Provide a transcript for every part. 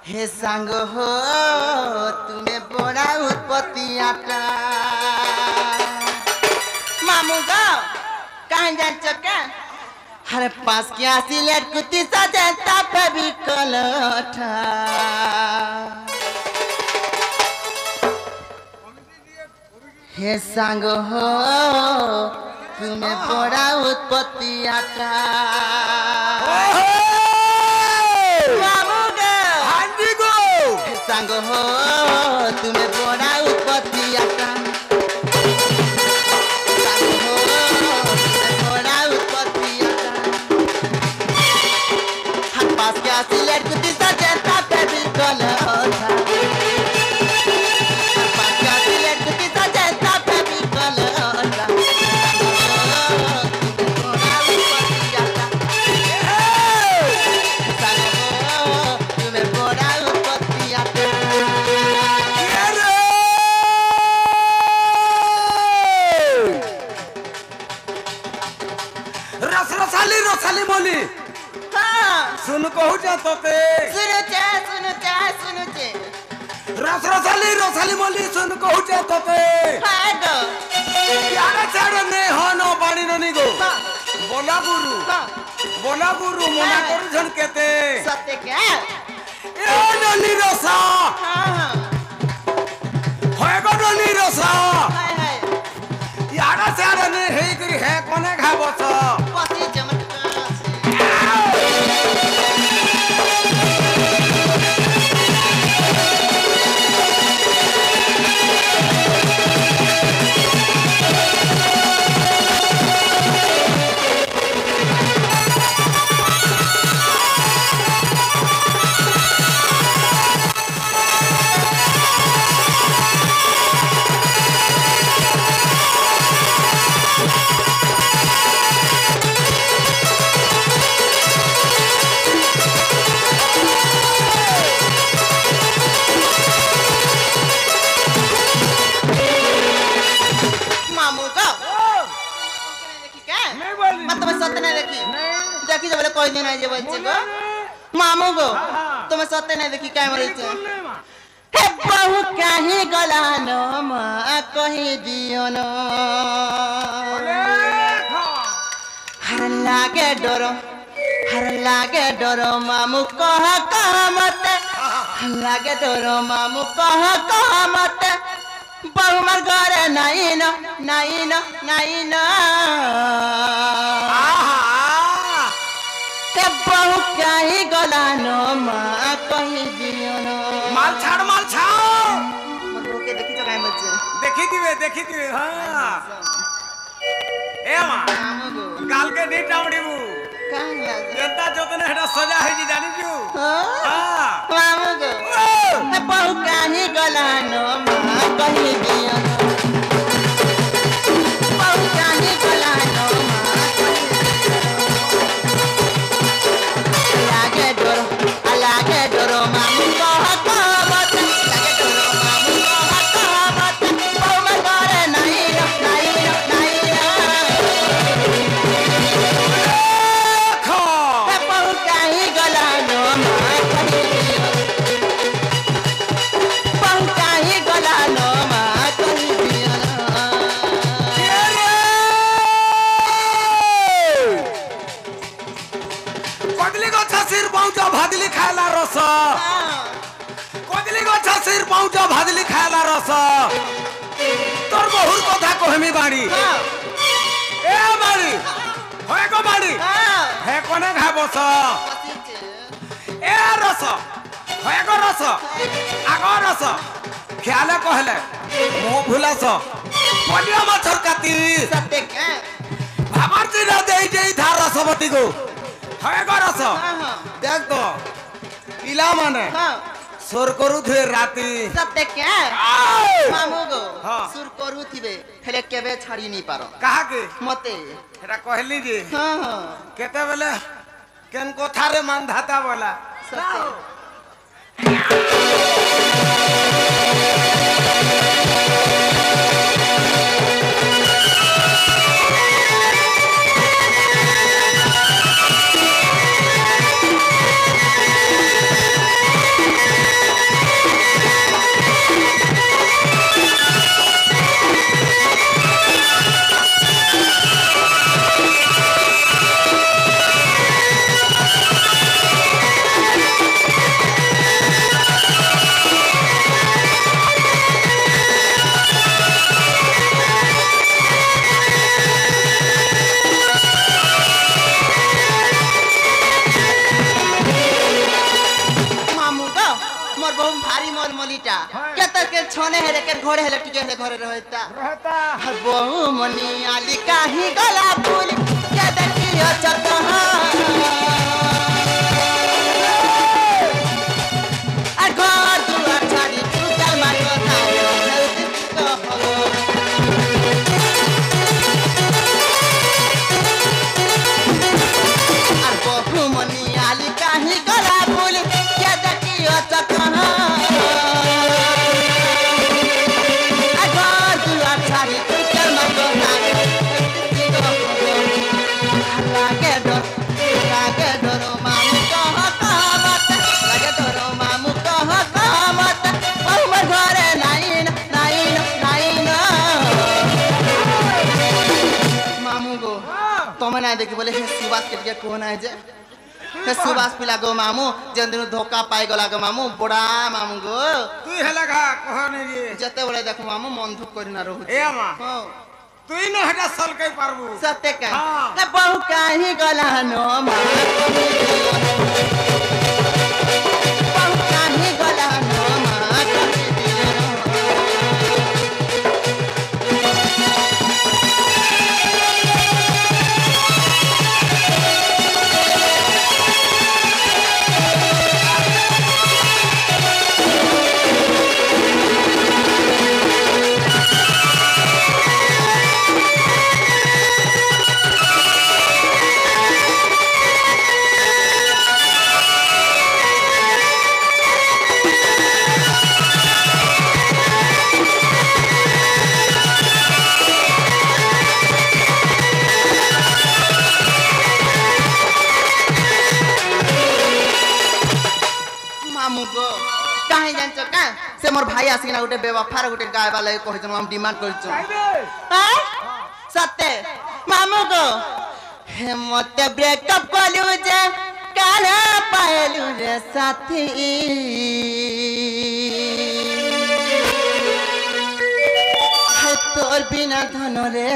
हे सांग हो तुम्हें बड़ा उत्पत्ति आता मामू का कहाँ जा चुका हर पास क्या सिलेट कुत्ती सजता पे भी कलठा हे सांग हो तुम्हें बड़ा उत्पत्ति आता सांग हो तुम्हें बड़ा उत्पत्ति आता सांग हो तुम्हें बड़ा उत्पत्ति आता हर पास क्या सिलेट कुत्ती सजता पे भी कलठा हर पास क्या सिलेट कुत्ती सजता पे भी कलठा सांग हो तुम्हें बड़ा उत्पत्ति आता रसाली रसाली बोली सुन कहू तोते सुनुचे रसाली रसाली बोली सुन कहू तोते यार छाड़ ने हनो पानी ननी गो बोला गुरु मना करू झन केते सत्य क्या ए ननी रसा होय गो ननी रसा हाय यार छाड़ ने हे करी हे कोने खाबस पति चमत्कार मामू का देखी क्या नहीं बोली मैं तुम्हें सत्य नहीं देखी नहीं देखी जब कोई दिन आई जब बच्चे को मामू को तुम्हें सत्य नहीं देखी क्या मरे छे हे बहु काहे गलानो मां कहि दियो न हर लागे डरो मामू कह मत लागे डरो मामू कह मत बहु मर घरे नहीं न ते बहु काहे गलानो मां कहि दियो न माल छाड़ मत के देखी तो काय बच्चे देखी दिवे हां ए मा मामू को काल के डी टावड़ी मु काहे लागे जनता जोतने हेडा सजा है जी जानी जू हां मामू को ते बहु काहे गलानो मां कहि दियो न बहु काहे गलानो मां कहि दियो लागे डरो मामू कह मत लागे डरो मामू कह मत बहु मर घरे नहीं खो ते बहु काहे गलानो मां कहि दियो बहु काहे गलानो मां कहि दियो कदली गछ सिर पहुंचा भादली खाला रस कदली गछ सिर पहुंचा भादली खाला रस तोर बहुर कथा कहमी बाड़ी ए बाड़ी होय को बाड़ी हे कोने खाबस ए रस होय को रस आगो रस ख्याले कहले मो भुलास पलिया माछर काती सत्य क्या भाबरती न देई था रसवती को होय को रस देख तो पिला माने सोर करू थे राती सत्य क्या आय! मामू गो हाँ। सुर करू थिबे हेले केबे छाड़ी नहीं पारो कहा के मते एटा कहली जी हां केते बेले केन कोथारे मान धाता बोला सत्य मोर बहु भारी मोल मोलिटा के त के छने हेले के घोड़े हेले टिके हेले घरे रहता बहु मनी आली काहे गला फूल के देखियो चकहा आ घर दुआर छाड़ी टूटल मार कथा देखी बोले सुबास के कौन है जे सुबास पिला गो मामू जन दिन धोखा पाई गला गो मामू बड़ा मामू गो तू हेला घा कहने रे जते बड़े देखो मामू मन धुक करी ना रहू ए मा तू न हटा सल कई पारबू सत्य का ना बहु काहे गला नो मा बहु काहे गला नो मा मोर भाई आसी ना उठे बेवफार उठे गाय वाला कहि जन हम डिमांड कर छ हां सत्य मामू को हे मते ब्रेकअप कलु जे काना पाएलु रे साथी हे तोर बिना धन रे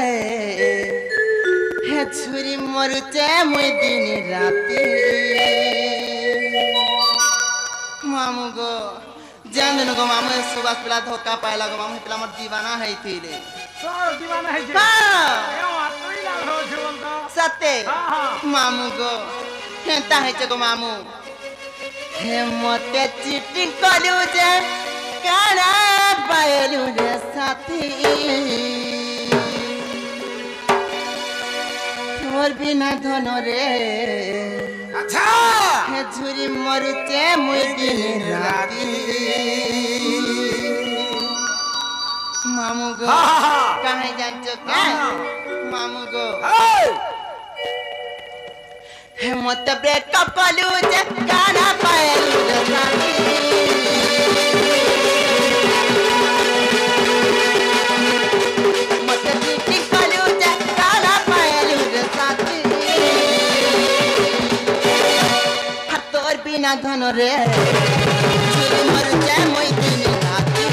हे छुरी मरुचे मुई दिन राती मामू को जान को मामू सुबास पिला धोखा पाइला को मामू पिला मोर दीवाना है थी रे सर दीवाना है जे हां तोई लाग हो जीवन का सत्य मामू को हेता है जे को मामू हे मते चीटिंग कलु जे काना पाएलु रे साथी तोर बिना धन रे अच्छा हे झुरी मरुचे मुई दिन राती मामू गो कहाँ जान्छो क्या मामू गो हे मत ब्रेकअप कलु जे काना पाएलु रे साथी मत चीटिंग कलु जे काना पाएलु रे साथी बिना धन रे छुरी मरुचे मुई दिन राती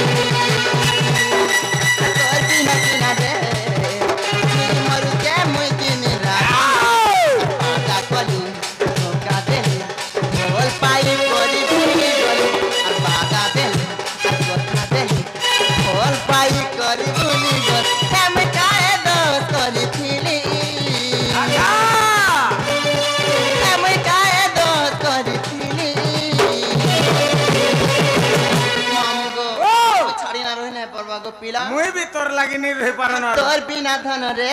तोर बिना बिना रे छुरी मरुचे मुई दिन राती आदा कलु धोखा देले बोल पाई कोरी भूली गली और बादा देले धोखा देले बोल पाई कोरी भूली गली हम काहे दो तोरी थीली अच्छा हम काहे दो तोरी पिला मुई भी तोर लागी नहीं रह पारन तोर बिना धन रे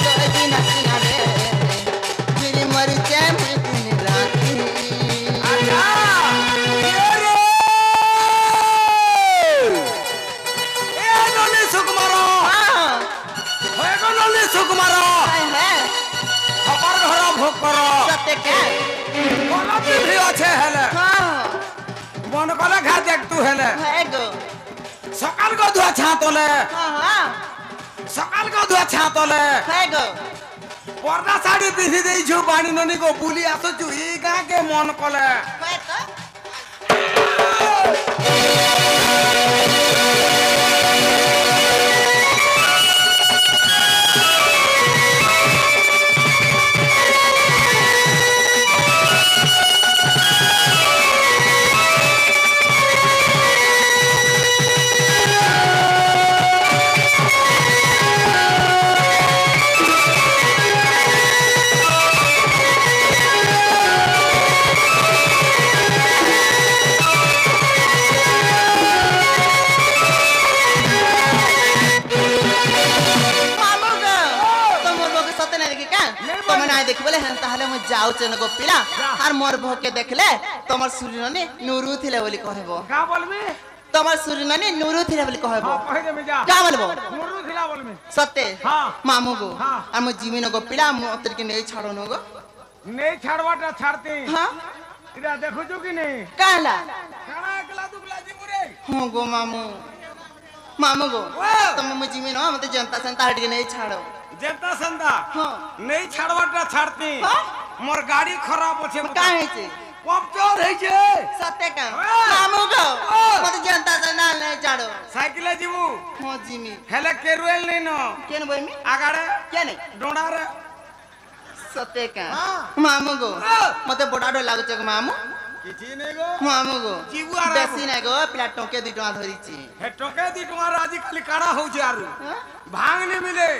तोर बिना बिना रे मेरी मर जाए मैं दिन राती अच्छा ए नली सुकुमारो हां होय गो नली सुकुमारो है खबर घर भोग करो सत्य क्या कोला भी আছে হেলে हां মন কলে ঘা দেখ তু হেলে है गो সকাল গো ধুয়া ছাতলে हां हां সকাল গো ধুয়া ছাতলে है गो পর্দা শাড়ি পিঁধি দেইছু বাণী ননি গো বুলি আসছু ই গাঁ কে মন কলে है तो ताहले मु जाउचे नको पिला आर मोर भोके देखले तमर सुरिननी नुरु थिले बोली कहबो का बोलबी तमर सुरिननी नुरु थिले बोली कहबो हां कहि देबे जा का बोलबो मुरु थिला बोलबी सत्य हां मामू गो हाँ। आर मु जीवी नको पिला मु अतर के नहीं छाड़ो नको नहीं छाड़वाटा छाड़ती हां इरा देखो जो कि नहीं काला खाना एकला दुगला जी मुरे हां गो मामू मामू गो वाह। तुम मु जीवी न मते जनता संता हट के नहीं छाड़ो जनता संदा हां नहीं छाड़वाटा छाड़ती हाँ। मोर गाड़ी खराब होछे का है छे पंक्चर है छे सत्य का वाह। मामू गो वाह। मते जनता संता नहीं छाड़ो साइकिल जीवू हां जीमी हेले केरुएल नहीं न केन बोइमी आगाड़े क्या नहीं डोंडा रे सत्य का हाँ। मामू गो हाँ। मते बड़ा डर लागुचे गो मामू किछि नहीं गो मामू गो जीवू आराम बेसी नहीं गो पिला टोके 2 टका धरिची हे टोके दी टुमार आजी खाली काड़ा हो जे आरु हाँ? भांग नहीं मिले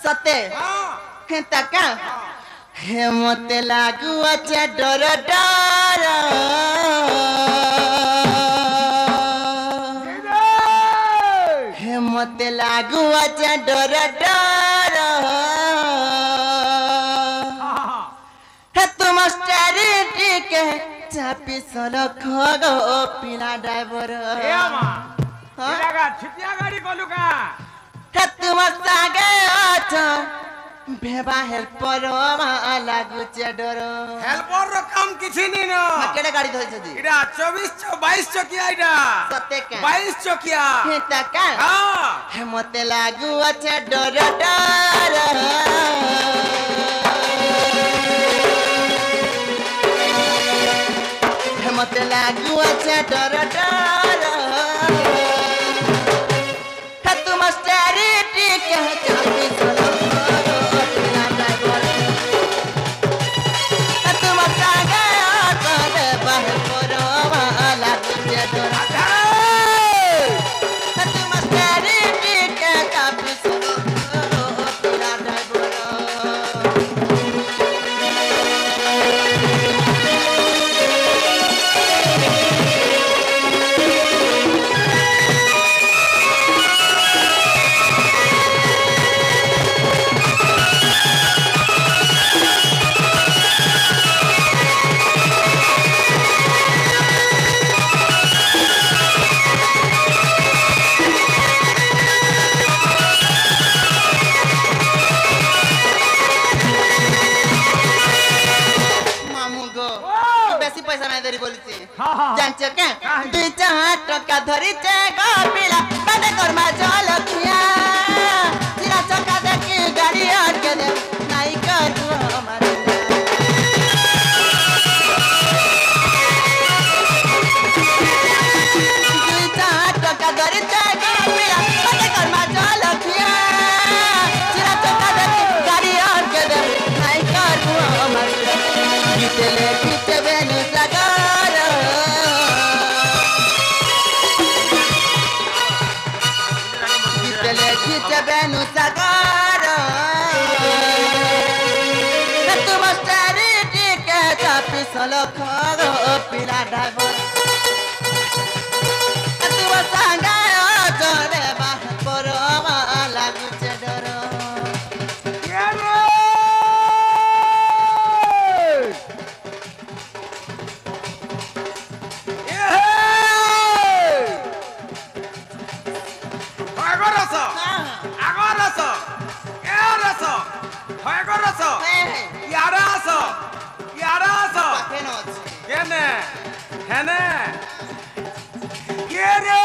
सत्य हां हे तका हे मते लागु अच्छा डर डर हे मते लागु अच्छा डर डर हे तुम स्टेरिटी के चापी सलख गो पिला ड्राइवर ए मा हाँ? इलागा छिटिया गाड़ी कोलू का हे तुम सागे अच्छा भेबा हेल्पर लागु चे डर हेल्पर रो काम किछि नहीं न केड़े गाड़ी धरि छथि इडा 22 चकिया इडा सत्य का 22 चकिया हे तका हां हे मते लागु अच्छा डर डर हे मते लागु अच्छा डर डर हे तुम स्टेरिटी के चापी सलो पिला ड्राइवर हे तुम सागे करे बाहर परवा लागु चे डर तुम स्टेरिटी के चापी सलो पिला ड्राइवर मामू गो तू बेसी पैसा नहीं धरी बोलছি हां हां জানছ কে কাহি? 2-4 টাকা ধরিছে গো পিলা কানে করমা জলখিয়া চিরা চকা দেখি গাড়ি আটকে দে নাই করু আমার টাকা ধরিছে গো পিলা কানে করমা জলখিয়া চিরা চকা দেখি গাড়ি আটকে দে নাই করু আমার গিতলে গিতে বেনু সাগর গিতলে গিতে বেনু সাগর তুম স্টারিটি কে চাপি সলখ পিলা ড্রাইভার তুম সাঙ্গা চলে বাহ পরবা লাগুছে ডর ये रे ए আগরস আগরস এ রস আগরস ইয়ারাস ইয়ারাস কেনে হেনে কে রে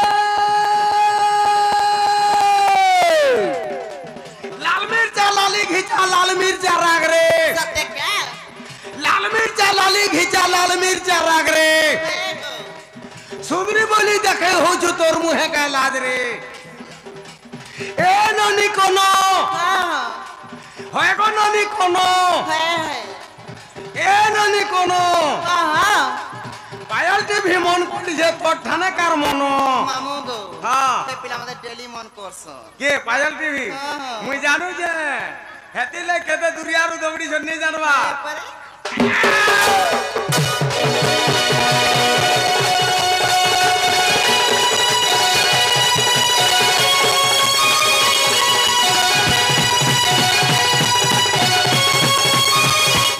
লাল মির্চা লালি ঘিচা লাল মির্চা রাগ রে লাল মির্চা লালি ঘিচা লাল মির্চা রাগ রে সুবরি বলি দেখে হউছু তোর মুহে কা লাজ রে এ ননি কোন হয় গো ননি কোন এ ননি কোন পায়াল টিভি মন করিছে তোর ঠানে কার মন মামু গো হ্যাঁ পিলা মতে ডেলি মন করছ কে পায়াল টিভি হ্যাঁ। মুই জানু যে হেতিলে কেতে দুরিয়ারু দবড়ি জন্নি জানবা তারপরে